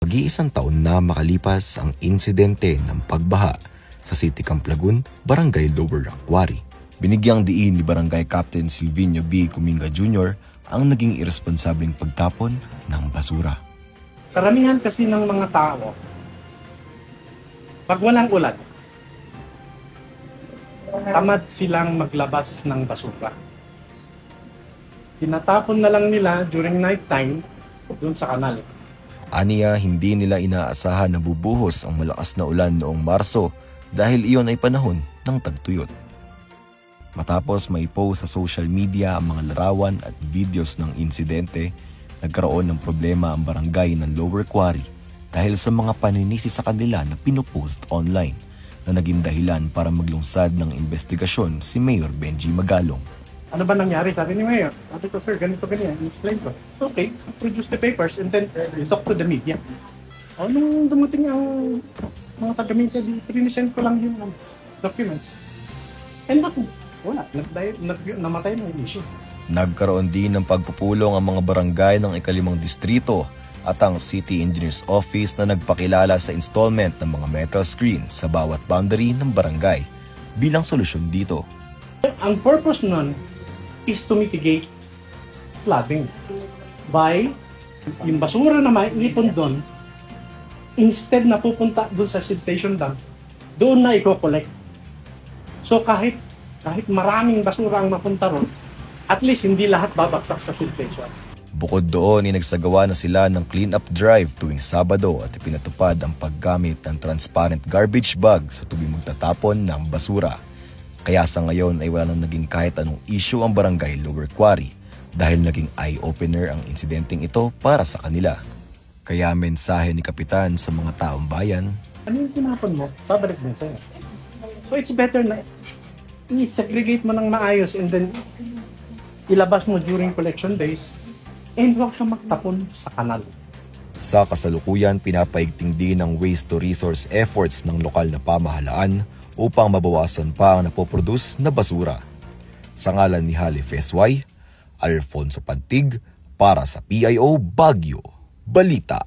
Mag-iisang taon na makalipas ang insidente ng pagbaha sa City Camp Lagun, Barangay Lower Aquari. Binigyang diin ni Barangay Captain Silvino B. Kuminga Jr. ang naging irresponsableng pagtapon ng basura. Karamihan kasi ng mga tao, pag walang ulan, tamad silang maglabas ng basura. Tinatapon na lang nila during night time doon sa kanal. Aniya, hindi nila inaasahan na bubuhos ang malakas na ulan noong Marso dahil iyon ay panahon ng tagtuyot. Matapos maipost sa social media ang mga larawan at videos ng insidente, nagkaroon ng problema ang barangay ng Lower Quarry dahil sa mga paninisi sa kanila na pinupost online na naging dahilan para maglungsad ng investigasyon si Mayor Benji Magalong. Ano ba nangyari? Sabi ni Mayor, sabi ko, sir, ganito, ganyan. Explain ko. Okay, produce the papers and then talk to the media. Nung dumating ang mga taga-media, prinisend ko lang yung documents. And wala, namatay na yung issue. Nagkaroon din ng pagpupulong ang mga barangay ng ikalimang distrito at ang City Engineer's Office na nagpakilala sa installment ng mga metal screen sa bawat boundary ng barangay bilang solusyon dito. Ang purpose nun is to mitigate flooding by yung basura na maipon doon, instead na pupunta doon sa siltation dam, doon na i-collect. So kahit maraming basura ang mapunta ron, at least hindi lahat babagsak sa siltation. Bukod doon, nagsagawa na sila ng clean-up drive tuwing Sabado at ipinatupad ang paggamit ng transparent garbage bag sa tuwing magtatapon ng basura. Kaya sa ngayon ay wala nang naging kahit anong issue ang Barangay Lower Quarry dahil naging eye-opener ang insidenteng ito para sa kanila. Kaya mensahe ni Kapitan sa mga taong bayan, ano yung tinapon mo? Babalik din sa'yo. So it's better na i-segregate mo ng maayos and then ilabas mo during collection days and huwag ka magtapon sa kanal. Sa kasalukuyan, pinapaigting din ang waste-to-resource efforts ng lokal na pamahalaan upang mabawasan pa ang napoproduce na basura. Sa ngalan ni Halif SY, Alfonso Pantig para sa PIO Baguio Balita.